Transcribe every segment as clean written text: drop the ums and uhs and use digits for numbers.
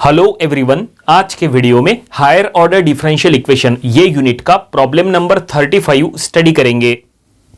Hello everyone, आज के video में हायर ऑर्डर डिफरेंशियल इक्वेशन ये यूनिट का प्रॉब्लम नंबर 35 स्टडी करेंगे।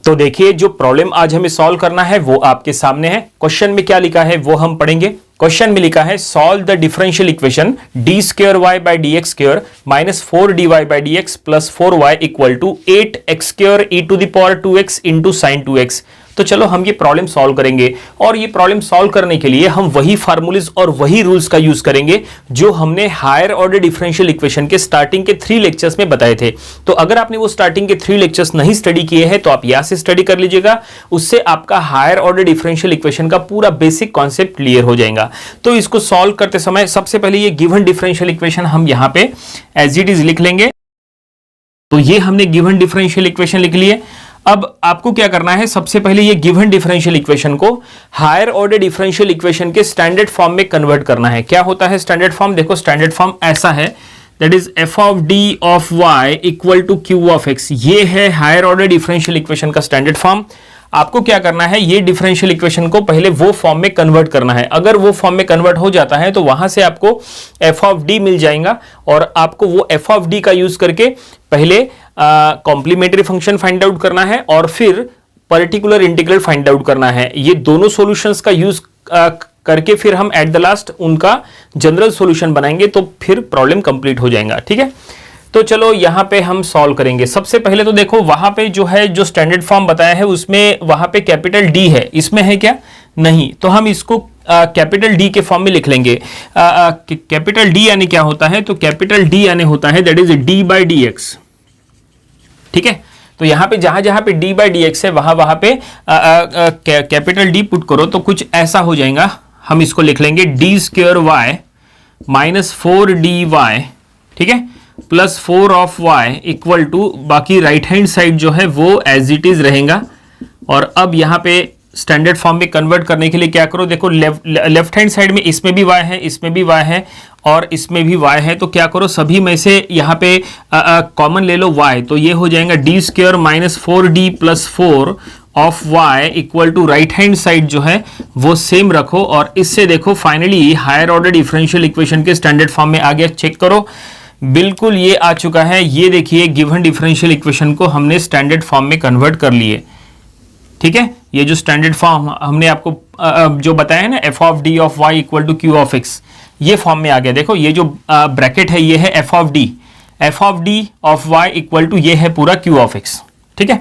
तो देखिए, जो प्रॉब्लम आज हमें सॉल्व करना है वो आपके सामने है। क्वेश्चन में क्या लिखा है वो हम पढ़ेंगे। क्वेश्चन में लिखा है solve the differential equation d square y by d x square minus 4dy by d x plus 4y equal to 8x square e to the power 2x into sine 2x। तो चलो हम ये problem solve करेंगे, और ये problem solve करने के लिए हम वही फार्मूलेज और वही रूल्स का यूज करेंगे जो हमने हायर ऑर्डर डिफरेंशियल इक्वेशन के स्टार्टिंग के 3 लेक्चर्स में बताए थे। तो अगर आपने वो स्टार्टिंग के 3 लेक्चर्स नहीं स्टडी किए हैं तो आप यहां से स्टडी कर लीजिएगा, उससे आपका हायर ऑर्डर डिफरेंशियल इक्वेशन का पूरा बेसिक कॉन्सेप्ट क्लियर हो जाएगा। तो इसको सॉल्व करते समय सबसे पहले ये गिवन डिफरेंशियल इक्वेशन हम यहां पे एज इट इज लिख लेंगे। तो ये हमने गिवन डिफरेंशियल इक्वेशन लिख लिए। अब आपको क्या करना है, सबसे पहले ये गिवन डिफरेंशियल इक्वेशन को हायर ऑर्डर डिफरेंशियल इक्वेशन के स्टैंडर्ड फॉर्म में कन्वर्ट करना है। क्या होता है स्टैंडर्ड फॉर्म? देखो, स्टैंडर्ड फॉर्म ऐसा है, that is f of d of y equal to q of x. ये है हायर ऑर्डर डिफरेंशियल इक्वेशन का स्टैंडर्ड फॉर्म। आपको क्या करना है, ये डिफरेंशियल इक्वेशन को पहले वो फॉर्म में कन्वर्ट करना है। अगर वो फॉर्म में कन्वर्ट हो जाता है तो वहां से आपको एफ ऑफ डी मिल जाएगा, और आपको वो एफ ऑफ डी का यूज करके पहले कॉम्प्लीमेंट्री फंक्शन फाइंड आउट करना है और फिर पर्टिकुलर इंटीग्रल फाइंड आउट करना है। ये दोनों सॉल्यूशंस का यूज करके फिर हम एट द लास्ट उनका जनरल सॉल्यूशन बनाएंगे, तो फिर प्रॉब्लम कंप्लीट हो जाएगा। ठीक है, तो चलो यहां पे हम सॉल्व करेंगे। सबसे पहले तो देखो, वहां पे जो है जो स्टैंडर्ड फॉर्म बताया है उसमें वहां पे कैपिटल डी है, इसमें है क्या? नहीं। तो हम इसको कैपिटल डी के फॉर्म में लिख लेंगे। कैपिटल डी यानी क्या होता है? तो कैपिटल डी यानी होता है that is D by d x. ठीक है, तो यहां पे जहां जहां पे डी बाई डी एक्स है वहां पे कैपिटल डी पुट करो तो कुछ ऐसा हो जाएगा। हम इसको लिख लेंगे D square Y minus 4dy, ठीक है, plus 4 of y equal to, बाकी राइट हैंड साइड जो है वो एज इट इज रहेगा। और अब यहाँ पे स्टैंडर्ड फॉर्म में कन्वर्ट करने के लिए क्या करो, देखो लेफ्ट हैंड साइड में इसमें भी y है, इसमें भी y है और इसमें भी y है। तो क्या करो, सभी में से यहाँ पे कॉमन ले लो y, तो ये हो जाएगा d square minus 4d plus 4 of y equal to right hand side जो है वो सेम रखो, और इससे देखो finally higher order differential equation के स्टैंडर्ड फॉर्म में आ गया। चेक करो, बिल्कुल ये आ चुका है। ये देखिए, गिवन डिफरेंशियल इक्वेशन को हमने स्टैंडर्ड फॉर्म में कन्वर्ट कर लिए। ठीक है, ये जो स्टैंडर्ड फॉर्म हमने आपको जो बताया है ना, f of d of y equal to q of x, ये फॉर्म में आ गया। देखो, ये जो ब्रैकेट है ये है f of d of y equal to ये है पूरा क्यू ऑफ एक्स। ठीक है,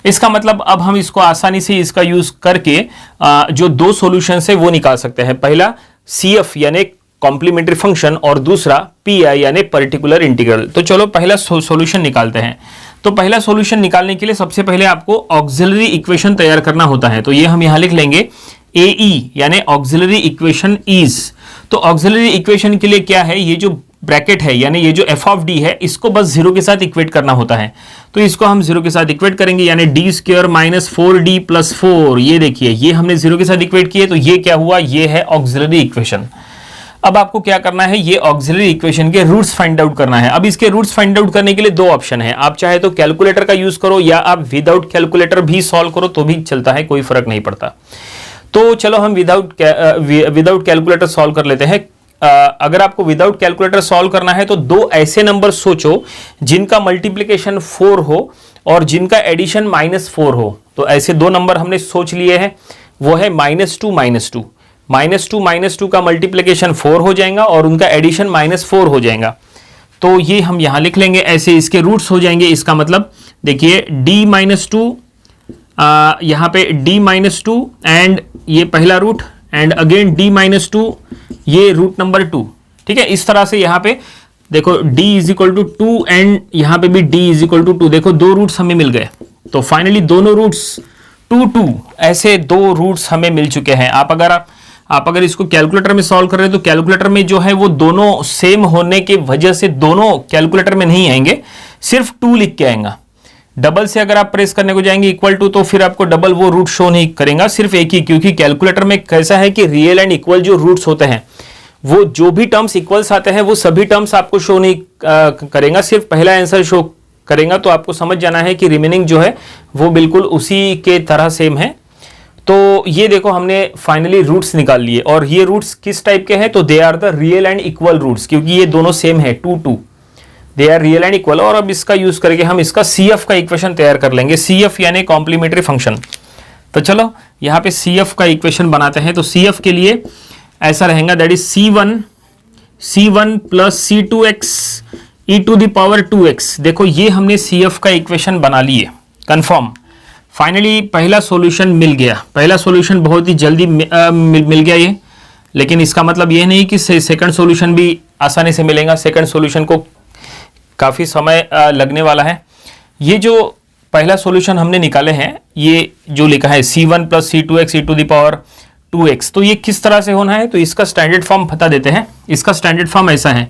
इसका मतलब अब हम इसको आसानी से इसका यूज करके जो दो सॉल्यूशन है वो निकाल सकते हैं। पहला सी एफ यानी कॉम्प्लीमेंट्री फंक्शन, और दूसरा पी आई यानी पर्टिकुलर इंटीग्रल। तो चलो पहला सॉल्यूशन निकालते हैं। तो पहला सॉल्यूशन निकालने के लिए सबसे पहले आपको ऑक्सिलरी इक्वेशन तैयार करना होता है। तो ये हम यहां लिख लेंगे ए ई यानी ऑक्सिलरी इक्वेशन इज। तो ऑक्सिलरी इक्वेशन के लिए क्या है, ये जो ब्रैकेट है यानी ये जो एफ ऑफ डी है इसको बस 0 के साथ इक्वेट करना होता है। तो इसको हम 0 के साथ इक्वेट करेंगे, यानी D square minus 4d plus 4। ये देखिए, ये हमने 0 के साथ इक्वेट किए, तो ये क्या हुआ, ये है ऑक्सिलरी इक्वेशन। अब आपको क्या करना है, ये ऑक्सिलरी इक्वेशन के रूट्स फाइंड आउट करना है। अब इसके रूट्स फाइंड आउट करने के लिए दो ऑप्शन है, आप चाहे तो कैलकुलेटर का यूज करो या आप विदाउट कैलकुलेटर भी सॉल्व करो तो भी चलता है, कोई फर्क नहीं पड़ता। तो चलो हम विदाउट कैलकुलेटर सॉल्व कर लेते हैं। अगर आपको विदाउट कैलकुलेटर सॉल्व करना है तो दो ऐसे नंबर सोचो जिनका मल्टीप्लीकेशन 4 हो और जिनका एडिशन -4 हो। तो ऐसे दो नंबर हमने सोच लिए हैं, वो है -2 -2 का मल्टीप्लीकेशन 4 हो जाएगा और उनका एडिशन -4 हो जाएगा। तो ये हम यहां लिख लेंगे, ऐसे इसके रूट्स हो जाएंगे। इसका मतलब देखिए d-2, यहां पे d-2 एंड ये पहला रूट एंड अगेन d-2, ये रूट नंबर 2। ठीक है, इस तरह से यहां पे देखो d = 2 एंड यहां पे भी d = 2। देखो दो रूट्स हमें मिल गए। तो फाइनली दोनों रूट्स 2 2 ऐसे दो रूट्स हमें मिल चुके हैं। आप अगर इसको कैलकुलेटर में सॉल्व कर रहे हैं तो कैलकुलेटर में जो है वो दोनों सेम होने की वजह से दोनों कैलकुलेटर में नहीं आएंगे, सिर्फ 2 लिख के आएगा। डबल से अगर आप प्रेस करने को जाएंगे इक्वल टू, तो फिर आपको डबल वो रूट शो नहीं करेगा, सिर्फ एक ही, क्योंकि कैलकुलेटर में कैसा है कि रियल एंड इक्वल जो रूट्स होते हैं वो जो भी टर्म्स इक्वल्स आते हैं वो सभी टर्म्स आपको शो नहीं करेगा, सिर्फ पहला आंसर शो करेगा। तो आपको समझ जाना है कि रिमेनिंग जो है वो बिल्कुल उसी के तरह सेम है। तो ये देखो हमने फाइनली रूट्स निकाल लिए, और ये रूट्स किस टाइप के हैं, तो they are the real and equal roots, क्योंकि ये दोनों सेम है, 2 2, they are real and equal. और अब इसका यूज करके हम इसका CF का इक्वेशन तैयार कर लेंगे, CF यानी कॉम्प्लीमेंट्री फंक्शन। तो चलो यहाँ पे CF का इक्वेशन बनाते हैं। तो CF के लिए ऐसा रहेगा, that is C1 plus C2x e to the power 2x। देखो ये हमने CF का इक्वेशन बना लिए, कंफर्म। फाइनली पहला सॉल्यूशन मिल गया, पहला सॉल्यूशन बहुत ही जल्दी मिल गया ये, लेकिन इसका मतलब ये नहीं कि सेकंड सॉल्यूशन भी आसानी से मिलेगा। सेकंड सॉल्यूशन को काफ़ी समय लगने वाला है। ये जो पहला सॉल्यूशन हमने निकाले हैं, ये जो लिखा है C1 plus C2x e to the power 2x, तो ये किस तरह से होना है, तो इसका स्टैंडर्ड फॉर्म बता देते हैं। इसका स्टैंडर्ड फॉर्म ऐसा है,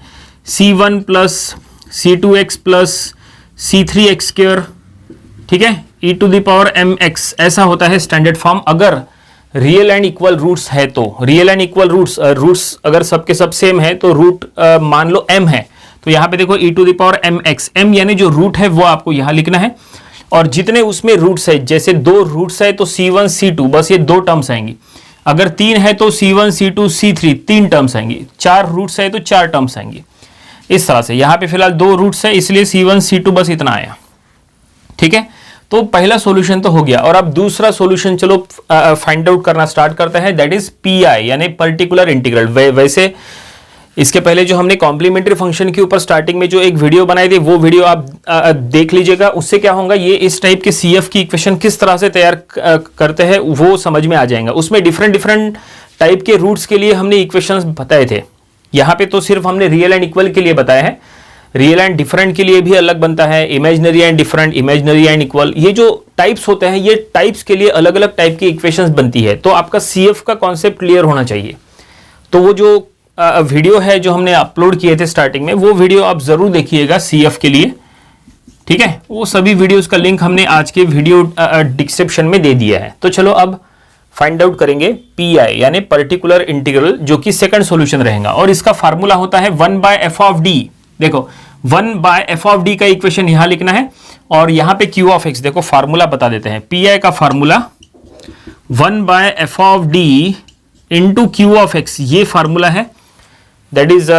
C1 plus C2x plus C3x square, ठीक है, e to the power mx, ऐसा होता है स्टैंडर्ड फॉर्म। अगर रियल एंड इक्वल रूट्स है तो रियल एंड इक्वल रूट्स अगर सबके सब सेम है तो रूट मान लो m है, तो यहाँ पे देखो e to the power mx, m यानी जो रूट है वो आपको यहाँ लिखना है, और जितने उसमें रूट्स है, जैसे 2 रूट्स है तो C1 C2 बस ये 2 टर्म्स आएंगी, अगर 3 है तो C1 C2 C3 3 टर्म्स आएंगी, 4 रूट्स है तो 4 टर्म्स आएंगी, इस तरह से। यहाँ पे फिलहाल 2 रूट्स है इसलिए C1 C2 बस इतना आया, ठीक है। तो पहला सॉल्यूशन तो हो गया, और अब दूसरा सॉल्यूशन चलो फाइंड आउट करना स्टार्ट करते हैं, दैट इज PI यानी पर्टिकुलर इंटीग्रल। वैसे इसके पहले जो हमने कॉम्प्लीमेंट्री फंक्शन के ऊपर स्टार्टिंग में जो एक वीडियो बनाई थी, वो वीडियो आप देख लीजिएगा। उससे क्या होगा, ये इस टाइप के CF की इक्वेशन किस तरह से तैयार करते हैं वो समझ में आ जाएगा। उसमें डिफरेंट टाइप के रूट्स के लिए हमने इक्वेशंस बताए थे। यहाँ पे तो सिर्फ हमने रियल एंड इक्वल के लिए बताया है, रियल एंड डिफरेंट के लिए भी अलग बनता है, imaginary and different, imaginary and equal, ये जो टाइप्स होते हैं, ये टाइप्स के लिए अलग अलग टाइप की इक्वेशंस बनती है। तो आपका CF का कॉन्सेप्ट क्लियर होना चाहिए। तो वो जो वीडियो है जो हमने अपलोड किए थे स्टार्टिंग में, वो वीडियो आप जरूर देखिएगा CF के लिए, ठीक है। वो सभी वीडियोस का लिंक हमने आज के वीडियो डिस्क्रिप्शन में दे दिया है। तो चलो अब फाइंड आउट करेंगे PI यानी पर्टिकुलर इंटीग्रल, जो कि सेकंड सॉल्यूशन रहेगा, और इसका फार्मूला होता है 1/f ऑफ d। देखो 1/f ऑफ d का इक्वेशन यहां लिखना है, और यहां पे q ऑफ x, देखो फार्मूला बता देते हैं। PI का formula 1/f of d into q of x, ये फार्मूला है, दैट इज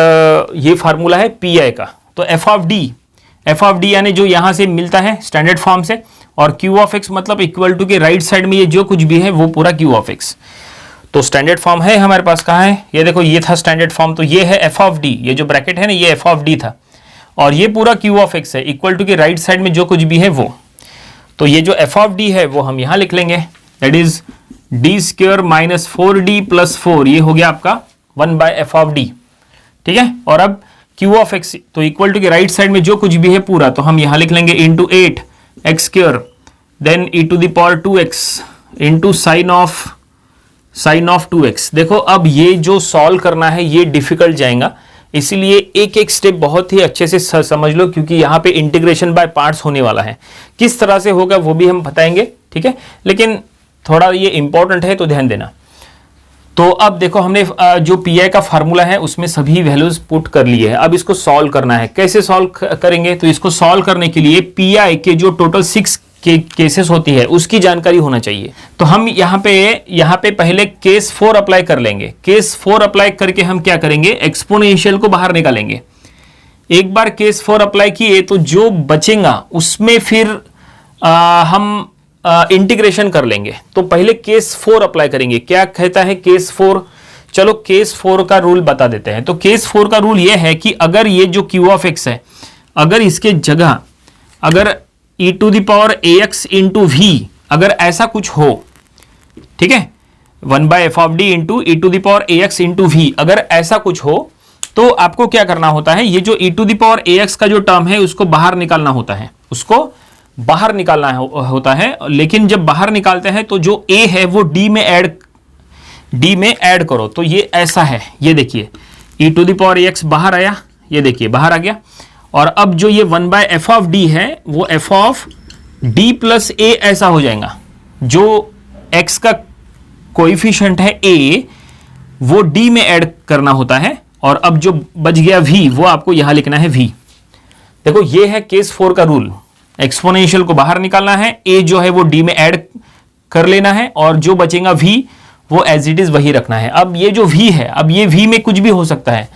ये फार्मूला है PI का। तो f ऑफ d यानी जो यहां से मिलता है स्टैंडर्ड फॉर्म से, और q ऑफ x मतलब इक्वल टू के राइट साइड में ये जो कुछ भी है वो पूरा q ऑफ x। तो स्टैंडर्ड फॉर्म है हमारे पास, कहाँ है, ये देखो ये था स्टैंडर्ड फॉर्म। तो ये है f ऑफ d, ये जो ब्रैकेट है ना ये f ऑफ d था, और ये पूरा q ऑफ x है, इक्वल टू के राइट साइड में जो कुछ भी है वो। तो ये जो f ऑफ d है वो हम यहां लिख लेंगे, that is d square minus 4d plus 4, ये हो गया आपका 1/f ऑफ d, ठीक है। और अब q ऑफ x तो इक्वल टू के राइट साइड में जो कुछ भी है पूरा, तो हम यहां लिख लेंगे into 8 x square, then e to the power 2x into sine of 2x। देखो अब ये जो सॉल्व करना है ये डिफिकल्ट जाएगा, इसीलिए एक एक स्टेप बहुत ही अच्छे से समझ लो, क्योंकि यहाँ पे इंटीग्रेशन बाय पार्ट्स होने वाला है। किस तरह से होगा वो भी हम बताएंगे, ठीक है, लेकिन थोड़ा ये इंपॉर्टेंट है तो ध्यान देना। तो अब देखो हमने जो PI का फार्मूला है उसमें सभी वैल्यूज पुट कर लिए हैं। अब इसको सॉल्व करना है, कैसे सॉल्व करेंगे, तो इसको सॉल्व करने के लिए PI के जो टोटल 6 केसेस होती है उसकी जानकारी होना चाहिए। तो हम यहाँ पे पहले केस 4 अप्लाई कर लेंगे। केस 4 अप्लाई करके हम क्या करेंगे, एक्सपोनेंशियल को बाहर निकालेंगे। एक बार केस 4 अप्लाई किए तो जो बचेगा उसमें फिर हम इंटीग्रेशन कर लेंगे। तो पहले केस 4 अप्लाई करेंगे। क्या कहता है केस 4, चलो केस 4 का रूल बता देते हैं। तो केस 4 का रूल यह है कि अगर ये जो q ऑफ x है, अगर इसके जगह अगर e to the power ax into v, अगर ऐसा कुछ हो, ठीक है, 1/f of d into e to the power ax into v, अगर ऐसा कुछ हो तो आपको क्या करना होता है, ये जो e to the power ax का जो टर्म है उसको बाहर निकालना होता है, उसको बाहर निकालना होता है। लेकिन जब बाहर निकालते हैं तो जो a है वो d में ऐड करो। तो ये ऐसा है, ये देखिए e to the power ax बाहर आया, ये देखिए बाहर आ गया। और अब जो ये 1/f ऑफ d है वो f of d plus a ऐसा हो जाएगा। जो x का कोएफिशिएंट है a वो d में ऐड करना होता है, और अब जो बच गया v वो आपको यहां लिखना है v। देखो ये है केस 4 का रूल, एक्सपोनेंशियल को बाहर निकालना है, a जो है वो d में ऐड कर लेना है और जो बचेगा v वो एज इट इज वही रखना है। अब ये जो v है, अब ये v में कुछ भी हो सकता है,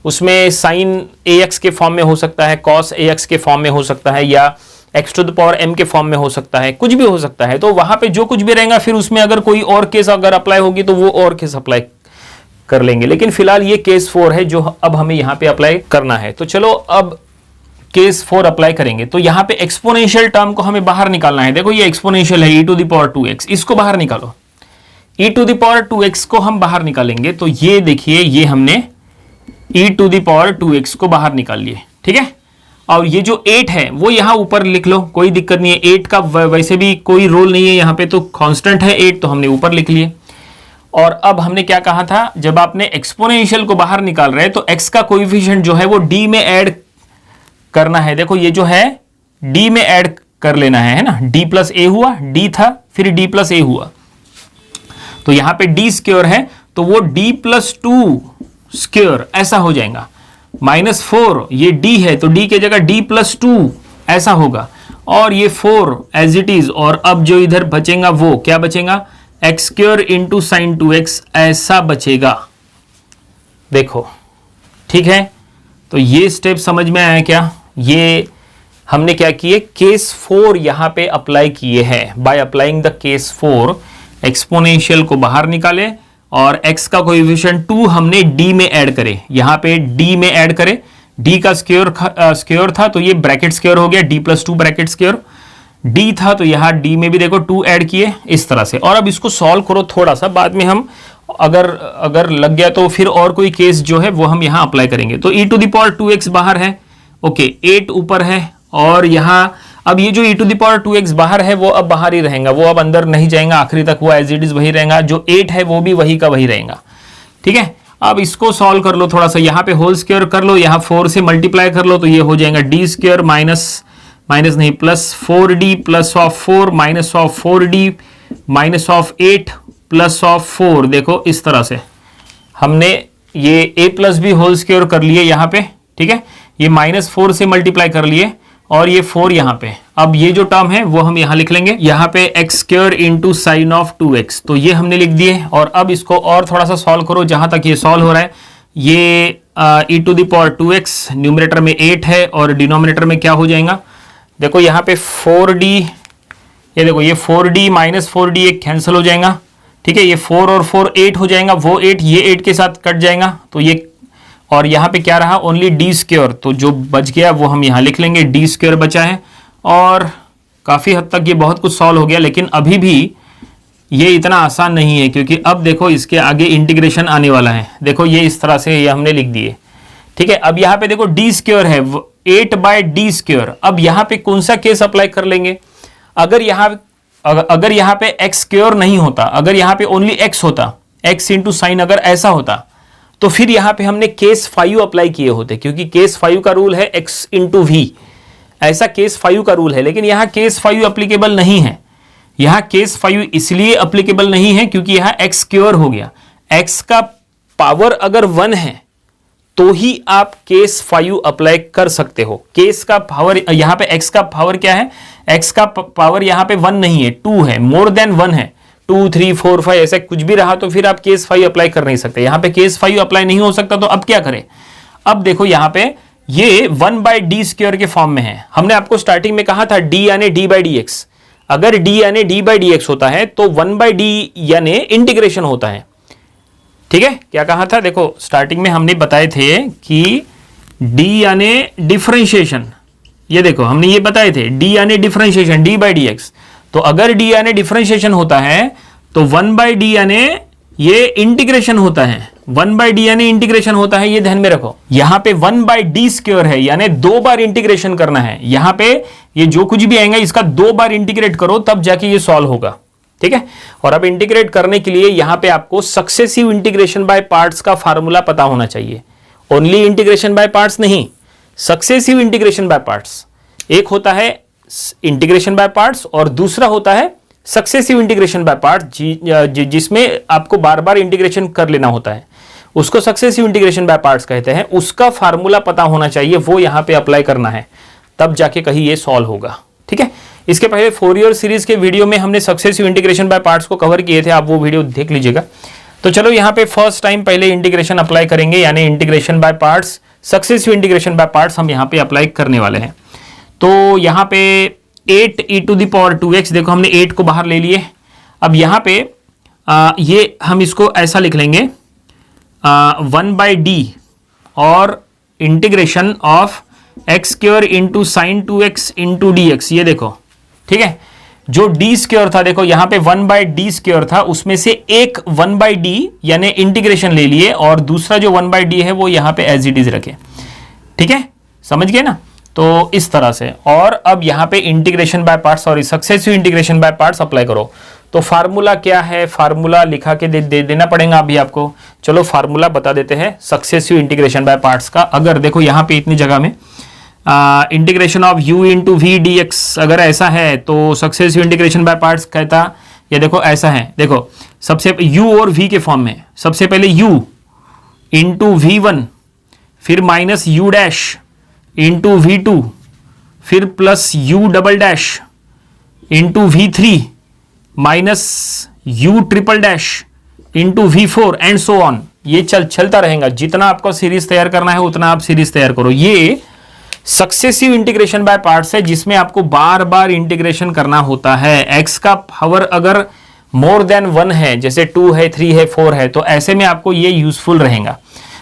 उसमें साइन ax के फॉर्म में हो सकता है, cos ax के फॉर्म में हो सकता है, या x to the power m के फॉर्म में हो सकता है, कुछ भी हो सकता है। तो वहां पे जो कुछ भी रहेगा फिर उसमें अगर कोई और केस अगर अप्लाई होगी तो वो और केस अप्लाई कर लेंगे, लेकिन फिलहाल ये केस 4 है जो अब हमें यहां पे अप्लाई करना है। तो चलो अब केस 4 अप्लाई करेंगे। तो यहां पे एक्सपोनेंशियल टर्म को हमें बाहर निकालना है। देखो ये एक्सपोनेंशियल है e to the power 2x, इसको बाहर निकालो। e to the power 2x को हम बाहर निकालेंगे तो ये देखिए ये हमने e to the power 2x को बाहर निकाल लिए, ठीक है। और ये जो 8 है वो यहां ऊपर लिख लो, कोई दिक्कत नहीं है। 8 का वैसे भी कोई रोल नहीं है यहाँ पे, तो कांस्टेंट है 8 तो हमने ऊपर लिख लिए। और अब हमने क्या कहा था, जब आपने एक्सपोनेंशियल को बाहर निकाल रहे हैं तो x का कोएफिशिएंट जो है वो d में ऐड करना है। देखो ये जो है d में ऐड कर लेना है ना, d प्लस a हुआ, d था फिर d प्लस a हुआ, तो यहां पे d स्क्वायर है तो वो d प्लस 2 स्क्वायर ऐसा हो जाएगा। -4 ये d है तो d के जगह d प्लस 2 ऐसा होगा, और ये 4 एज इट इज। और अब जो इधर बचेगा वो क्या बचेगा, x square into sine 2x ऐसा बचेगा। देखो ठीक है, तो ये स्टेप समझ में आया क्या। ये हमने क्या किए, केस 4 यहां पे अप्लाई किए हैं। By applying the case 4 exponential को बाहर निकाले और x का कोएफिशिएंट 2 हमने d में ऐड करे, यहां पे d में ऐड करे। d का स्क्वायर था तो ये ब्रैकेट स्क्वायर हो गया, d plus 2 bracket square. d था तो यहां d में भी देखो 2 ऐड किए इस तरह से। और अब इसको सॉल्व करो थोड़ा सा, बाद में हम अगर लग गया तो फिर और कोई केस जो है वो हम यहां अप्लाई करेंगे। तो e to the power 2x बाहर है, ओके 8 ऊपर है, और यहां अब ये जो e to the power 2x बाहर है वो अब बाहर ही रहेगा, वो अब अंदर नहीं जाएगा आखिरी तक, वो एज इट इज वही रहेगा। जो 8 है वो भी वही का वही रहेगा, ठीक है। अब इसको सॉल्व कर लो थोड़ा सा, यहाँ पे होल स्क्वायर कर लो, यहाँ 4 से मल्टीप्लाई कर लो तो ये हो जाएगा d स्क्वायर माइनस नहीं plus 4d plus of 4 minus of 4d minus of 8 plus of 4। देखो इस तरह से हमने ये a प्लस भी होल स्क्वायर कर लिए यहाँ पे, ठीक है। ये -4 से मल्टीप्लाई कर लिए और ये 4 यहाँ पे। अब ये जो टर्म है वो हम यहाँ लिख लेंगे, यहाँ पे x square into sine of 2x, तो ये हमने लिख दिए। और अब इसको और थोड़ा सा सॉल्व करो जहां तक ये सॉल्व हो रहा है। ये e to the power 2x numerator में 8 है और डिनोमिनेटर में क्या हो जाएगा, देखो यहाँ पे 4d, ये देखो ये 4d माइनस 4d एक कैंसिल हो जाएगा, ठीक है। ये 4 और 4 8 हो जाएगा, वो 8 ये 8 के साथ कट जाएगा तो ये, और यहाँ पे क्या रहा ओनली d स्क्वायर, तो जो बच गया वो हम यहाँ लिख लेंगे, d स्क्वायर बचा है। और काफ़ी हद तक ये बहुत कुछ सॉल्व हो गया, लेकिन अभी भी ये इतना आसान नहीं है क्योंकि अब देखो इसके आगे इंटीग्रेशन आने वाला है। देखो ये इस तरह से ये हमने लिख दिए, ठीक है। अब यहाँ पे देखो d स्क्वायर है 8 बाय d स्क्वायर। अब यहाँ पे कौन सा केस अप्लाई कर लेंगे, अगर यहाँ पे x स्क्वायर नहीं होता, अगर यहाँ पे ओनली x होता, x इंटू साइन अगर ऐसा होता, तो फिर यहाँ पे हमने केस 5 अप्लाई किए होते, क्योंकि केस 5 का रूल है x इंटू v, ऐसा केस 5 का रूल है। लेकिन यहाँ केस 5 अप्लीकेबल नहीं है। यहाँ केस 5 इसलिए अप्लीकेबल नहीं है क्योंकि यहाँ x स्क्वायर हो गया, x का पावर अगर 1 है तो ही आप केस 5 अप्लाई कर सकते हो। केस का पावर यहाँ पे x का पावर क्या है, x का पावर यहाँ पे 1 नहीं है, 2 है, मोर देन 1 है, 2 3 4 5 ऐसा कुछ भी रहा तो फिर आप केस 5 अप्लाई कर नहीं सकते। यहाँ पे केस 5 अप्लाई नहीं हो सकता, तो अब क्या करें। अब देखो यहाँ पे ये 1 बाय डी स्क्वायर के फॉर्म में है। हमने आपको स्टार्टिंग में कहा था d यानी d बाई डी एक्स, अगर d यानी d बाई डी एक्स होता है तो 1 बाई d यानी इंटीग्रेशन होता है, ठीक है। क्या कहा था, देखो स्टार्टिंग में हमने बताए थे कि d यानी डिफरेंशिएशन, ये देखो हमने ये बताए थे d यानी differentiation d by d x. तो अगर d यानी डिफरेंशिएशन होता है तो 1 बाई d यानी ये इंटीग्रेशन होता है, 1 बाई डी यानी इंटीग्रेशन होता है, ये ध्यान में रखो। यहां पे 1 बाई डी स्क्वायर है यानी 2 बार इंटीग्रेशन करना है। यहां पे ये जो कुछ भी आएगा इसका 2 बार इंटीग्रेट करो तब जाके ये सॉल्व होगा, ठीक है। और अब इंटीग्रेट करने के लिए यहां पे आपको सक्सेसिव इंटीग्रेशन बाय पार्ट्स का फार्मूला पता होना चाहिए। ओनली इंटीग्रेशन बाय पार्ट्स नहीं, सक्सेसिव इंटीग्रेशन बाय पार्ट्स। एक होता है इंटीग्रेशन बाय पार्ट्स और दूसरा होता है सक्सेसिव इंटीग्रेशन बाय पार्ट्स, जिसमें आपको बार बार इंटीग्रेशन कर लेना होता है, उसको सक्सेसिव इंटीग्रेशन बाय पार्ट्स कहते हैं। उसका फार्मूला पता होना चाहिए, वो यहां पे अप्लाई करना है, तब जाके कहीं ये सॉल्व होगा, ठीक है। इसके पहले फोरियर सीरीज के वीडियो में हमने सक्सेसिव इंटीग्रेशन बाय पार्ट्स को कवर किए थे, आप वो वीडियो देख लीजिएगा। तो चलो यहाँ पे फर्स्ट टाइम पहले इंटीग्रेशन अप्लाई करेंगे, यानी integration by parts, successive integration by parts हम यहाँ पे अप्लाई करने वाले हैं। तो यहाँ पे 8e⁻²x, देखो हमने 8 को बाहर ले लिए। अब यहाँ पे ये हम इसको ऐसा लिख लेंगे 1/d और integration of x² into sine 2x into dx। ये देखो, ठीक है, जो d² था, देखो यहाँ पे 1/d² था, उसमें से एक 1/d यानी इंटीग्रेशन ले लिए और दूसरा जो 1/d है वो यहाँ पे एज इट इज रखे। ठीक है, समझ गए ना? तो इस तरह से। और अब यहाँ पे integration by parts, sorry successive integration by parts apply करो। तो फार्मूला क्या है, फार्मूला लिखा के दे देना पड़ेगा अभी आपको। चलो फार्मूला बता देते हैं सक्सेसिव इंटीग्रेशन बाय पार्ट्स का। अगर देखो यहाँ पे इतनी जगह में integration of u into v d x अगर ऐसा है तो सक्सेसिव इंटीग्रेशन बाय पार्ट्स कहता, ये देखो ऐसा है, देखो सबसे u और v के फॉर्म में, सबसे पहले u इंटू v1, फिर minus u dash into v2, फिर plus u double dash into v3 minus u triple dash into v4 and so on. ये चलता रहेगा। जितना आपको सीरीज तैयार करना है उतना आप सीरीज तैयार करो। ये सक्सेसिव इंटीग्रेशन बाय पार्ट्स है, जिसमें आपको बार बार इंटीग्रेशन करना होता है। x का पावर अगर मोर देन 1 है, जैसे 2 है, 3 है, 4 है, तो ऐसे में आपको ये यूजफुल रहेगा।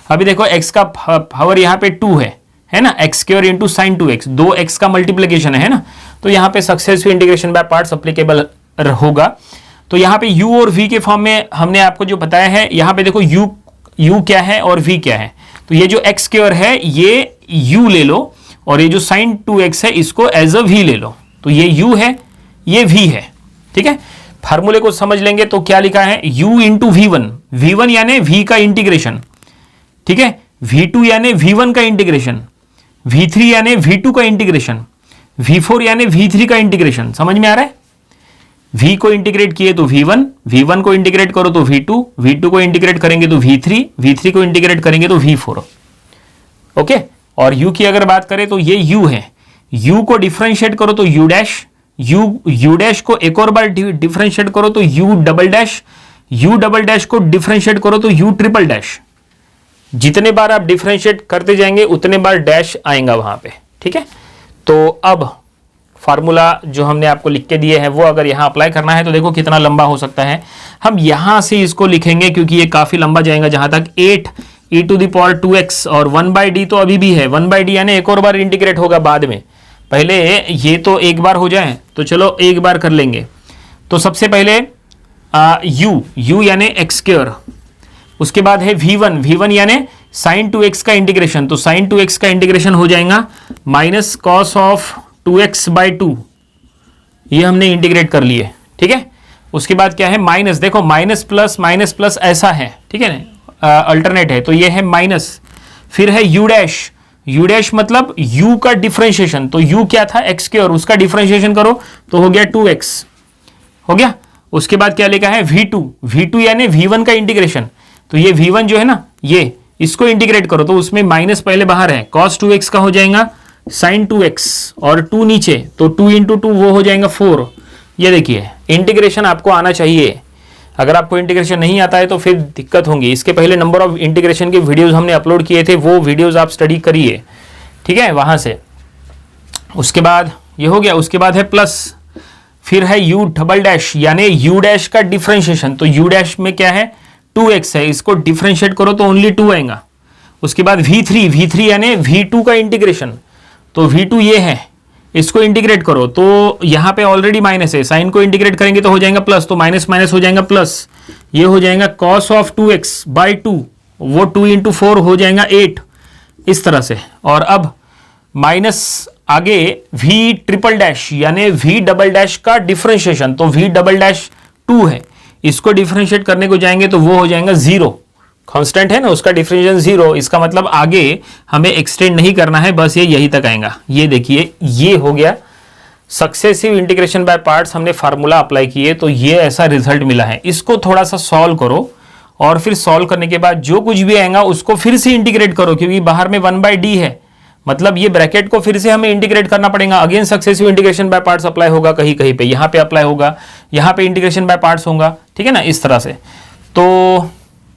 अभी देखो x का पावर यहाँ पे 2 है ना, x² into sine 2x, 2x का मल्टीप्लीकेशन है ना, तो यहाँ पे successive integration by parts applicable होगा। तो यहाँ पे u और v के फॉर्म में हमने आपको जो बताया है, यहाँ पे देखो u क्या है और v क्या है। तो ये जो x² है ये u ले लो, और ये जो साइन 2x है इसको एज अ v ले लो। तो ये u है, ये v है। ठीक है, फार्मूले को समझ लेंगे तो क्या लिखा है, u इंटू v1 यानी v का इंटीग्रेशन, ठीक है, v2 यानी v1 का इंटीग्रेशन, v3 यानी v2 का इंटीग्रेशन, v4 यानी v3 का इंटीग्रेशन। समझ में आ रहा है? v को इंटीग्रेट किए तो v1 को इंटीग्रेट करो तो v2 को इंटीग्रेट करेंगे तो v3 को इंटीग्रेट करेंगे तो v4। ओके, और u की अगर बात करें तो ये u है, u को डिफरेंशिएट करो तो u डैश को एक और बार डिफरेंशिएट करो तो u डबल डैश को डिफरेंशिएट करो तो u ट्रिपल डैश। जितने बार आप डिफरेंशिएट करते जाएंगे उतने बार डैश आएगा वहां पे। ठीक है, तो अब फार्मूला जो हमने आपको लिख के दिए हैं वो अगर यहाँ अप्लाई करना है तो देखो कितना लंबा हो सकता है। हम यहां से इसको लिखेंगे क्योंकि ये काफी लंबा जाएगा, जहां तक 8e⁻²x और 1/d तो अभी भी है, 1/d यानी एक और बार इंटीग्रेट होगा बाद में, पहले ये तो एक बार हो जाए। तो चलो एक बार कर लेंगे। तो सबसे पहले u यानी x², उसके बाद है v1 यानी साइन 2x का इंटीग्रेशन, तो साइन 2x का इंटीग्रेशन हो जाएगा माइनस कॉस ऑफ 2x/2, ये हमने इंटीग्रेट कर लिए। ठीक है, उसके बाद क्या है, माइनस, देखो माइनस प्लस ऐसा है, ठीक है ना, अल्टरनेट है, तो ये है माइनस। फिर है u डैश मतलब u का डिफरेंशिएशन, तो u क्या था, x² और उसका डिफरेंशिएशन करो तो हो गया 2x, हो गया। उसके बाद क्या लिखा है, v2 यानी v1 का इंटीग्रेशन, तो ये v1 जो है ना, ये इसको इंटीग्रेट करो तो उसमें माइनस पहले बाहर है, cos 2x का हो जाएगा sin 2x और 2 नीचे, तो 2 इंटू 2 वो हो जाएगा 4। ये देखिए इंटीग्रेशन आपको आना चाहिए, अगर आपको इंटीग्रेशन नहीं आता है तो फिर दिक्कत होगी। इसके पहले नंबर ऑफ इंटीग्रेशन के वीडियोस हमने अपलोड किए थे, वो वीडियोस आप स्टडी करिए, ठीक है, वहां से। उसके बाद ये हो गया, उसके बाद है प्लस, फिर है u डबल डैश यानी u डैश का डिफरेंशिएशन, तो u डैश में क्या है 2x है, इसको डिफरेंशिएट करो तो ओनली 2 आएगा। उसके बाद v3 यानी v2 का इंटीग्रेशन, तो v2 ये है, इसको इंटीग्रेट करो तो यहाँ पे ऑलरेडी माइनस है, साइन को इंटीग्रेट करेंगे तो हो जाएगा प्लस, तो माइनस हो जाएगा प्लस, ये हो जाएगा cos ऑफ 2x/2, वो 2 इंटू 4 हो जाएगा 8, इस तरह से। और अब माइनस आगे v ट्रिपल डैश यानी v डबल डैश का डिफरेंशिएशन, तो v डबल डैश 2 है, इसको डिफरेंशिएट करने को जाएंगे तो वो हो जाएगा 0, कांस्टेंट है ना, उसका डिफरेंशिएशन 0, इसका मतलब आगे हमें एक्सटेंड नहीं करना है, बस ये यहीं तक आएगा। ये देखिए ये हो गया सक्सेसिव इंटीग्रेशन बाय पार्ट्स, हमने फार्मूला अप्लाई किए तो ये ऐसा रिजल्ट मिला है। इसको थोड़ा सा सॉल्व करो और फिर सॉल्व करने के बाद जो कुछ भी आएगा उसको फिर से इंटीग्रेट करो, क्योंकि बाहर में 1/d है, मतलब ये ब्रैकेट को फिर से हमें इंटीग्रेट करना पड़ेगा। Again successive integration by parts apply होगा, कहीं कहीं पे, यहाँ पे अप्लाई होगा, यहाँ पे इंटीग्रेशन बाय पार्ट्स होगा, ठीक है ना, इस तरह से। तो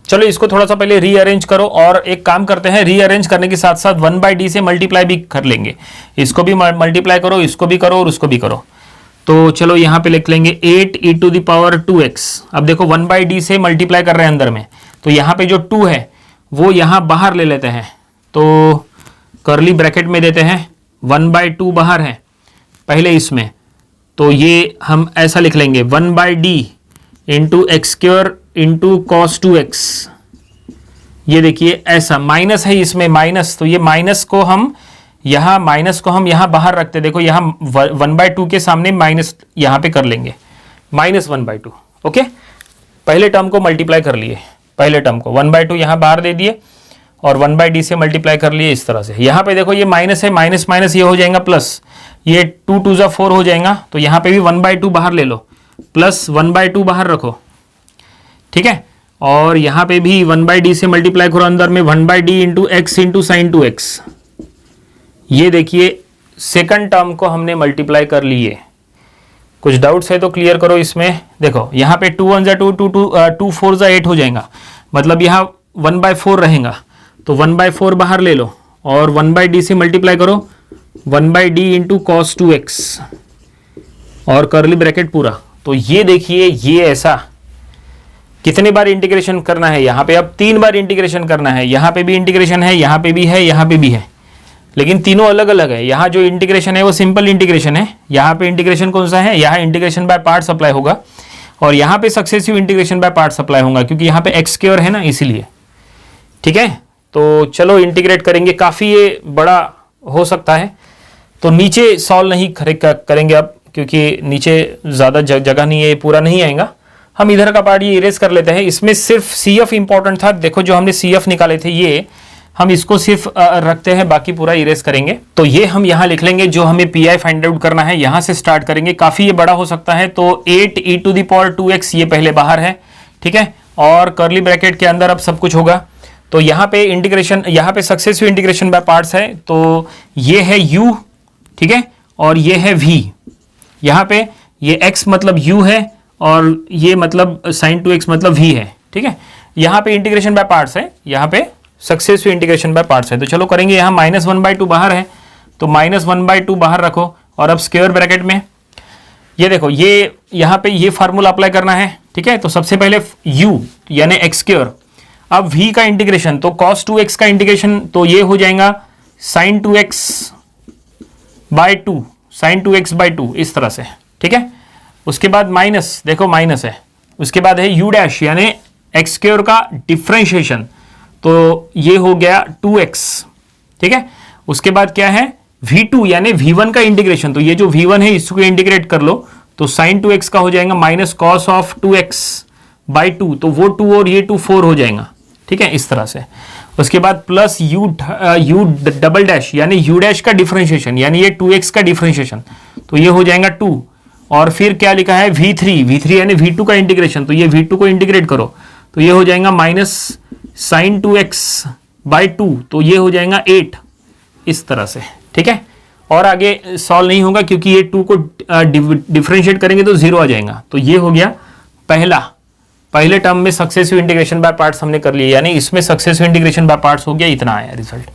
चलो इसको थोड़ा सा पहले रीअरेंज करो, और एक काम करते हैं, रीअरेंज करने के साथ साथ 1/d से मल्टीप्लाई भी कर लेंगे। इसको भी मल्टीप्लाई करो, इसको भी करो और उसको भी करो। तो चलो यहाँ पे लिख लेंगे 8e⁻²x। अब देखो 1/d से मल्टीप्लाई कर रहे हैं अंदर में, तो यहाँ पे जो 2 है वो यहाँ बाहर ले लेते हैं, तो कर्ली ब्रैकेट में देते हैं 1/2 बाहर है पहले इसमें, तो ये हम ऐसा लिख लेंगे 1/d into x² into cos 2x। ये देखिए ऐसा माइनस है इसमें, माइनस, तो ये माइनस को हम यहाँ बाहर रखते, देखो यहाँ 1/2 के सामने माइनस यहाँ पे कर लेंगे, -1/2। ओके, पहले टर्म को मल्टीप्लाई कर लिए, पहले टर्म को 1/2 यहाँ बाहर दे दिए और 1/d से मल्टीप्लाई कर लिए इस तरह से। यहाँ पे देखो ये माइनस है, माइनस माइनस ये हो जाएगा प्लस, ये 2 2 जा 4 हो जाएगा, तो यहाँ पे भी 1/2 बाहर ले लो, प्लस 1/2 बाहर रखो, ठीक है। और यहाँ पे भी 1/d से मल्टीप्लाई करो अंदर में 1/d into x into sine 2x। ये देखिए सेकंड टर्म को हमने मल्टीप्लाई कर लिए। कुछ डाउट्स है तो क्लियर करो इसमें। देखो यहाँ पे 2 1 जा 2, 2 4 जा 8 हो जाएगा, मतलब यहाँ 1/4 रहेगा, तो 1/4 बाहर ले लो और 1/d से मल्टीप्लाई करो 1/d इंटू cos 2x और कर्ली ब्रैकेट पूरा। तो ये देखिए ये ऐसा कितने बार इंटीग्रेशन करना है, यहाँ पे अब 3 बार इंटीग्रेशन करना है, यहाँ पे भी इंटीग्रेशन है, यहाँ पे भी है, यहाँ पे भी है, लेकिन तीनों अलग अलग है। यहाँ जो इंटीग्रेशन है वो सिंपल इंटीग्रेशन है, यहाँ पे इंटीग्रेशन कौन सा है, यहाँ इंटीग्रेशन बाय पार्ट्स अप्लाई होगा, और यहाँ पे successive integration by parts apply होगा, क्योंकि यहाँ पे x² है ना, इसीलिए। ठीक है, तो चलो इंटीग्रेट करेंगे, काफ़ी ये बड़ा हो सकता है, तो नीचे सॉल्व नहीं करेंगे अब, क्योंकि नीचे ज़्यादा जगह नहीं है, पूरा नहीं आएगा। हम इधर का पार्ट ये इरेज कर लेते हैं। इसमें सिर्फ CF इंपॉर्टेंट था, देखो जो हमने CF निकाले थे ये हम इसको सिर्फ रखते हैं, बाकी पूरा इरेज करेंगे। तो ये हम यहाँ लिख लेंगे, जो हमें PI फाइंड आउट करना है यहाँ से स्टार्ट करेंगे, काफ़ी ये बड़ा हो सकता है। तो 8e⁻²x ये पहले बाहर है, ठीक है, और कर्ली ब्रैकेट के अंदर अब सब कुछ होगा। तो यहाँ पे इंटीग्रेशन, यहाँ पे सक्सेसिव इंटीग्रेशन बाय पार्ट्स है, तो ये है u, ठीक है, और ये है v। यहाँ पे ये x मतलब u है और ये मतलब sin 2x मतलब v है, ठीक है। यहाँ पे इंटीग्रेशन बाय पार्ट्स है, यहाँ पे सक्सेसिव इंटीग्रेशन बाय पार्ट्स है। तो चलो करेंगे, यहाँ -1/2 बाहर है, तो -1/2 बाहर रखो और अब स्क्वायर ब्रैकेट में ये देखो, ये यहाँ पे ये फार्मूला अप्लाई करना है, ठीक है। तो सबसे पहले u यानी x², अब v का इंटीग्रेशन, तो cos 2x का इंटीग्रेशन, तो ये हो जाएगा sin 2x/2, sin 2x/2 इस तरह से, ठीक है। उसके बाद माइनस, देखो माइनस है, उसके बाद है u' यानी x² का डिफरेंशिएशन, तो ये हो गया 2x, ठीक है। उसके बाद क्या है v2 यानी v1 का इंटीग्रेशन, तो ये जो v1 है इसको इंटीग्रेट कर लो, तो sin 2x का हो जाएगा माइनस cos ऑफ 2x/2, तो वो 2 और ये 2 4 हो जाएगा, ठीक है, इस तरह से। उसके बाद प्लस u' यानी u' का डिफरेंशिएशन, यानी ये 2x का डिफरेंशिएशन, तो ये हो जाएगा 2, और फिर क्या लिखा है v3 यानी v2 का इंटीग्रेशन, तो ये v2 को इंटीग्रेट करो, तो ये हो जाएगा माइनस sin 2x/2, तो ये हो जाएगा 8 इस तरह से, ठीक है। और आगे सॉल्व नहीं होगा क्योंकि ये 2 को डिफरेंशिएट करेंगे तो 0 आ जाएगा। तो ये हो गया पहले टर्म में सक्सेसिव इंटीग्रेशन बाय पार्ट्स हमने कर लिया, यानी इसमें सक्सेसिव इंटीग्रेशन बाय पार्ट्स हो गया, इतना आया रिजल्ट।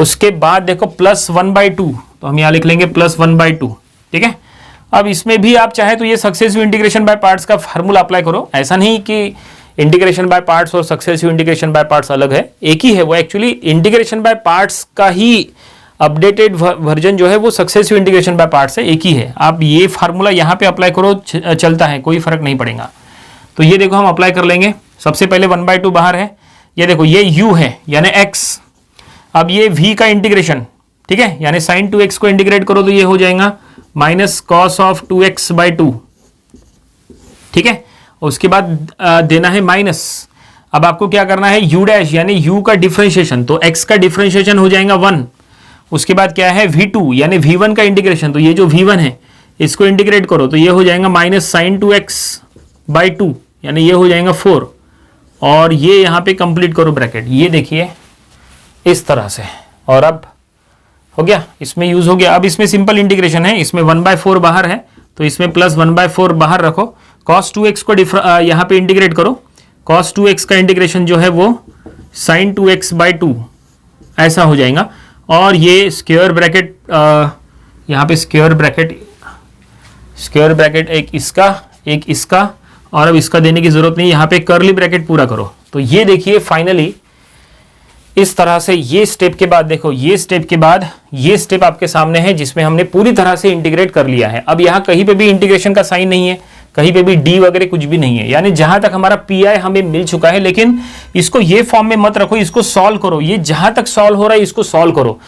उसके बाद देखो +1/2, तो हम यहाँ लिख लेंगे +1/2, ठीक है। अब इसमें भी आप चाहे तो ये सक्सेसिव इंटीग्रेशन बाय पार्ट्स का फार्मूला अप्लाई करो, ऐसा नहीं कि इंटीग्रेशन बाय पार्ट्स और सक्सेसिव इंटीग्रेशन बाय पार्ट्स अलग है, एक ही है वो। एक्चुअली इंटीग्रेशन बाय पार्ट्स का ही अपडेटेड वर्जन जो है वो सक्सेसिव इंटीग्रेशन बाय पार्ट्स है, एक ही है। आप ये फार्मूला यहाँ पे अप्लाई करो, चलता है, कोई फर्क नहीं पड़ेगा। तो ये देखो हम अप्लाई कर लेंगे। सबसे पहले 1/2 बाहर है, ये देखो ये u है यानी x, अब ये v का इंटीग्रेशन, ठीक है, यानी sin 2x को इंटीग्रेट करो तो ये हो जाएगा माइनस cos ऑफ 2x/2, ठीक है। उसके बाद देना है माइनस, अब आपको क्या करना है u' यानी u का डिफरेंशिएशन, तो x का डिफरेंशिएशन हो जाएगा 1। उसके बाद क्या है v2 यानी v1 का इंटीग्रेशन, तो ये जो v1 है इसको इंटीग्रेट करो तो ये हो जाएगा माइनस sin 2x/2, यानी ये हो जाएगा 4, और ये यहाँ पे कंप्लीट करो ब्रैकेट, ये देखिए इस तरह से। और अब हो गया, इसमें यूज हो गया। अब इसमें सिंपल इंटीग्रेशन है, इसमें 1/4 बाहर है तो इसमें प्लस 1/4 बाहर रखो, cos 2x को यहाँ पे इंटीग्रेट करो, cos 2x का इंटीग्रेशन जो है वो sin 2x/2 ऐसा हो जाएगा। और ये स्क्वायर ब्रैकेट, यहाँ पे स्क्वायर ब्रैकेट एक इसका और अब इसका देने की जरूरत नहीं, यहाँ पे कर्ली ब्रैकेट पूरा करो। तो ये देखिए फाइनली इस तरह से ये स्टेप के बाद देखो, ये स्टेप के बाद ये स्टेप आपके सामने है जिसमें हमने पूरी तरह से इंटीग्रेट कर लिया है। अब यहाँ कहीं पे भी इंटीग्रेशन का साइन नहीं है, कहीं पे भी डी वगैरह कुछ भी नहीं है, यानी जहां तक हमारा पीआई हमें मिल चुका है। लेकिन इसको ये फॉर्म में मत रखो, इसको सॉल्व करो, ये जहां तक सॉल्व हो रहा है इसको सॉल्व करो,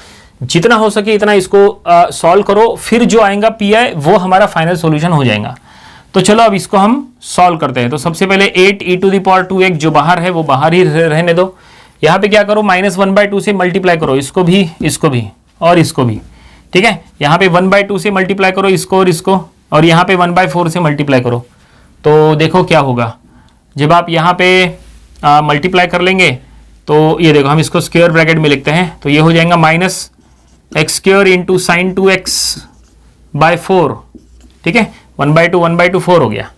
जितना हो सके इतना इसको सॉल्व करो, फिर जो आएगा पीआई वो हमारा फाइनल सोल्यूशन हो जाएगा। तो चलो अब इसको हम सॉल्व करते हैं। तो सबसे पहले 8e⁻²x जो बाहर है वो बाहर ही रहने दो। यहाँ पे क्या करो, -1/2 से मल्टीप्लाई करो, इसको भी और इसको भी, ठीक है। यहाँ पे 1/2 से मल्टीप्लाई करो इसको और इसको, और यहाँ पे 1/4 से मल्टीप्लाई करो। तो देखो क्या होगा, जब आप यहाँ पे मल्टीप्लाई कर लेंगे तो ये देखो, हम इसको स्क्वायर ब्रैकेट में लिखते हैं, तो ये हो जाएगा -x² × sin 2x/4, ठीक है। 1/2 4 हो गया।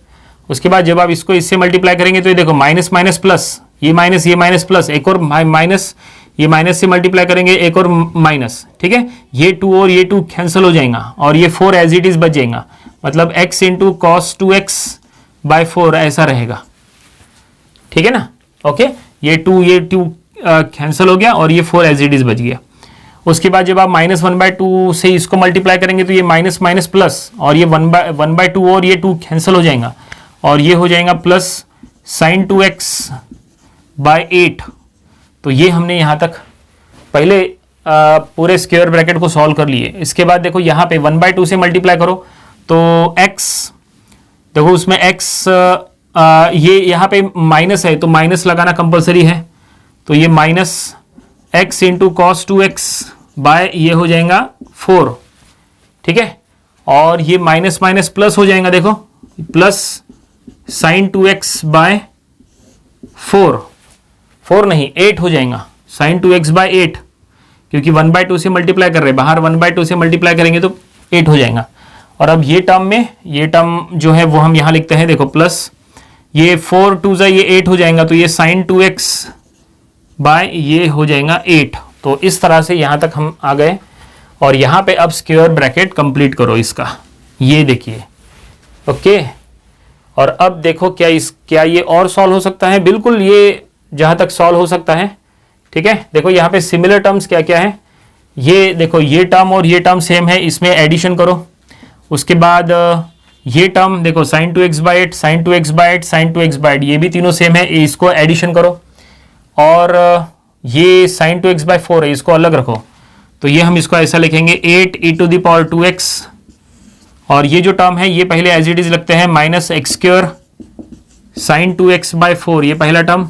उसके बाद जब आप इसको इससे मल्टीप्लाई करेंगे तो ये देखो माइनस माइनस प्लस, ये माइनस प्लस, एक और माइनस, ये माइनस से मल्टीप्लाई करेंगे एक और माइनस, ठीक है। ये 2 और ये 2 कैंसिल हो जाएगा और ये 4 एज इट इज बच जाएगा, मतलब x × cos 2x/4 ऐसा रहेगा, ठीक है ना। ओके, ये 2 कैंसिल हो गया और ये 4 एज इट इज बच गया। उसके बाद जब आप -1/2 से इसको मल्टीप्लाई करेंगे तो ये माइनस माइनस प्लस, और ये 1/2 और ये 2 कैंसिल हो जाएगा और ये हो जाएगा प्लस sin 2x/8। तो ये हमने यहाँ तक पहले पूरे स्क्वायर ब्रैकेट को सॉल्व कर लिए। इसके बाद देखो यहाँ पे 1/2 से मल्टीप्लाई करो तो x, देखो उसमें x ये यहाँ पे माइनस है तो माइनस लगाना कंपलसरी है, तो ये -x × cos 2x/ ये हो जाएगा 4, ठीक है। और ये माइनस माइनस प्लस हो जाएगा, देखो प्लस sin 2x/4 नहीं 8 हो जाएगा, sin 2x/8, क्योंकि 1/2 से मल्टीप्लाई कर रहे हैं, बाहर 1/2 से मल्टीप्लाई करेंगे तो 8 हो जाएगा। और अब ये टर्म में, ये टर्म जो है वो हम यहाँ लिखते हैं, देखो प्लस ये 4 2 ये 8 हो जाएगा, तो ये sin 2x/ ये हो जाएगा 8। तो इस तरह से यहाँ तक हम आ गए और यहाँ पे अब स्क्वायर ब्रैकेट कंप्लीट करो इसका, ये देखिए। ओके, और अब देखो क्या ये और सॉल्व हो सकता है? बिल्कुल, ये जहाँ तक सॉल्व हो सकता है, ठीक है। देखो यहाँ पे सिमिलर टर्म्स क्या क्या है, ये देखो ये टर्म और ये टर्म सेम है, इसमें एडिशन करो। उसके बाद ये टर्म देखो sin 2x/8 sin 2x/8 sin 2x/8 ये भी तीनों सेम है, इसको एडिशन करो। और ये sin 2x/4 है, इसको अलग रखो, तो ये हम इसको ऐसा लिखेंगे 8e⁻²x। और ये जो टर्म है ये पहले एज इट इज लगते हैं, -x² sin 2x/4 ये पहला टर्म।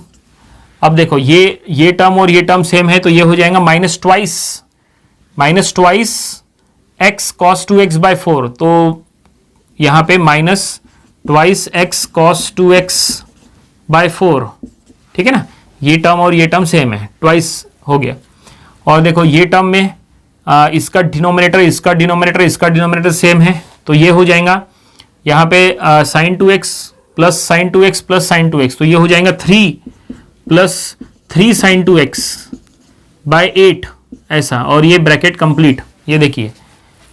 अब देखो ये टर्म और ये टर्म सेम है, तो ये हो जाएगा -2x cos 2x/4। तो यहाँ पे -2x cos 2x/4, ठीक है ना। ये टर्म और ये टर्म सेम है, ट्वाइस हो गया। और देखो ये टर्म में इसका डिनोमिनेटर सेम है, तो ये हो जाएगा यहाँ पे sin 2x plus sin 2x plus sin 2x, तो ये हो जाएगा 3 + 3 sin 2x/8 ऐसा। और ये ब्रैकेट कंप्लीट, ये देखिए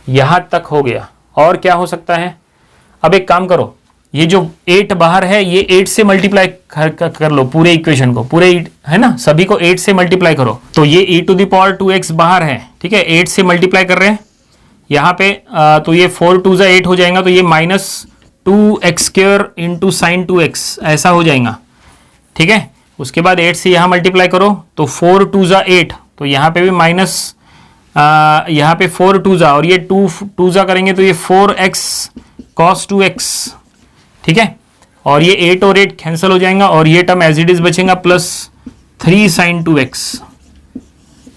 यहाँ तक हो गया। और क्या हो सकता है? अब एक काम करो, ये जो 8 बाहर है ये 8 से मल्टीप्लाई कर लो पूरे इक्वेशन को, पूरे है ना, सभी को 8 से मल्टीप्लाई करो। तो ये e⁻²x बाहर है, ठीक है, 8 से मल्टीप्लाई कर रहे हैं यहाँ पे, तो ये 4 2 8 हो जाएगा, तो ये -2x² × sin 2x ऐसा हो जाएगा, ठीक है। उसके बाद 8 से यहाँ मल्टीप्लाई करो तो 4 2 8, तो यहाँ पे भी माइनस, यहाँ पे 4 2 और ये 2 2 करेंगे तो ये 4x cos 2x, ठीक है। और ये 8 और 8 कैंसिल हो जाएगा और ये टर्म एज इट इज बचेगा +3 sin 2x।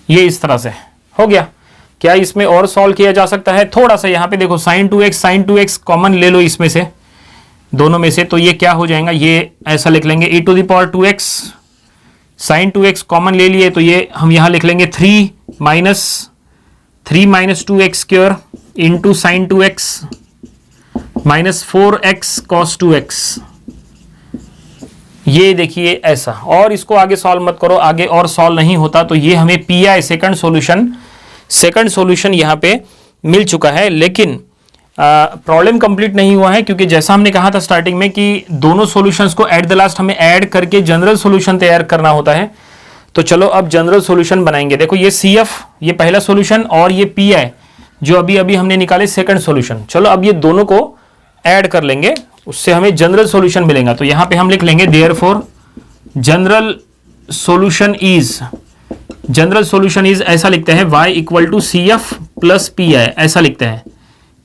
ये इस तरह से हो गया। क्या इसमें और सॉल्व किया जा सकता है? थोड़ा सा यहाँ पे देखो sin 2x कॉमन ले लो इसमें से, दोनों में से, तो ये क्या हो जाएगा, ये ऐसा लिख लेंगे e⁻²x sin 2x कॉमन ले लिए, तो ये हम यहाँ लिख लेंगे 3 3 minus 2x square into sine 2x minus 4x cos 2x। ये देखिए ऐसा, और इसको आगे सॉल्व मत करो, आगे और सॉल्व नहीं होता। तो ये हमें PI सेकंड सॉल्यूशन यहां पे मिल चुका है, लेकिन प्रॉब्लम कंप्लीट नहीं हुआ है, क्योंकि जैसा हमने कहा था स्टार्टिंग में कि दोनों सॉल्यूशंस को एट द लास्ट हमें ऐड करके जनरल सॉल्यूशन तैयार करना होता है। तो चलो अब जनरल सॉल्यूशन बनाएंगे। देखो ये CF ये पहला सॉल्यूशन और ये PI जो अभी अभी हमने निकाले सेकंड सॉल्यूशन। चलो अब ये दोनों को ऐड कर लेंगे, उससे हमें जनरल सॉल्यूशन मिलेगा। तो यहां पे हम लिख लेंगे देयरफॉर जनरल सॉल्यूशन इज ऐसा लिखते हैं y equal to CF plus PI, ऐसा लिखते हैं।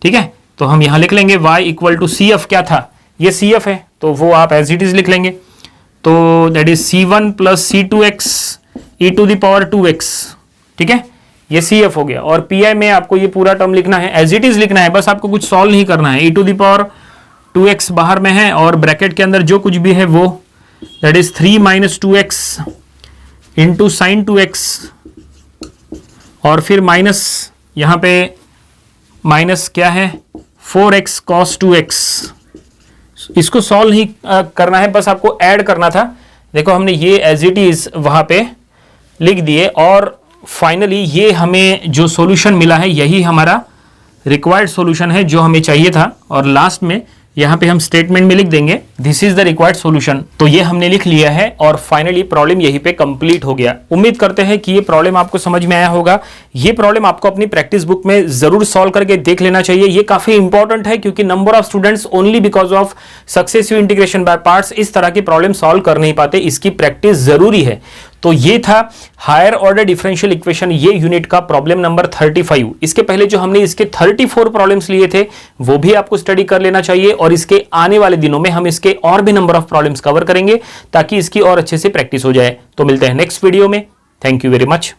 ठीक है, तो हम यहां लिख लेंगे y इक्वल टू CF, क्या था ये CF है, तो वो आप एज इट इज लिख लेंगे। तो that is C1 plus C2x e to the power 2x। ठीक है, ये CF हो गया। और PI में आपको ये पूरा टर्म लिखना है, एज इट इज लिखना है, बस आपको कुछ सॉल्व नहीं करना है। e to the power 2x बाहर में है और ब्रैकेट के अंदर जो कुछ भी है वो that is 3 minus 2x into sine 2x, और फिर माइनस यहां पे माइनस क्या है 4x कॉस 2x। इसको सॉल्व नहीं करना है, बस आपको ऐड करना था। देखो हमने ये एज इट इज वहां पे लिख दिए, और फाइनली ये हमें जो सॉल्यूशन मिला है यही हमारा रिक्वायर्ड सॉल्यूशन है जो हमें चाहिए था। और लास्ट में यहां पे हम स्टेटमेंट में लिख देंगे this is the required solution. तो ये हमने लिख लिया है और फाइनली प्रॉब्लम यहीं पे कंप्लीट हो गया। उम्मीद करते हैं कि ये प्रॉब्लम आपको समझ में आया होगा। ये प्रॉब्लम आपको अपनी प्रैक्टिस बुक में जरूर सॉल्व करके देख लेना चाहिए। ये काफी इंपॉर्टेंट है, क्योंकि number of students only because of successive integration by parts इस तरह की प्रॉब्लम सॉल्व कर नहीं पाते। इसकी प्रैक्टिस जरूरी है। तो ये था हायर ऑर्डर डिफरेंशियल इक्वेशन, ये यूनिट का प्रॉब्लम नंबर 35। इसके पहले जो हमने इसके 34 प्रॉब्लम्स लिए थे वो भी आपको स्टडी कर लेना चाहिए, और इसके आने वाले दिनों में हम इसके और भी नंबर ऑफ प्रॉब्लम्स कवर करेंगे ताकि इसकी और अच्छे से प्रैक्टिस हो जाए। तो मिलते हैं नेक्स्ट वीडियो में। Thank you very much.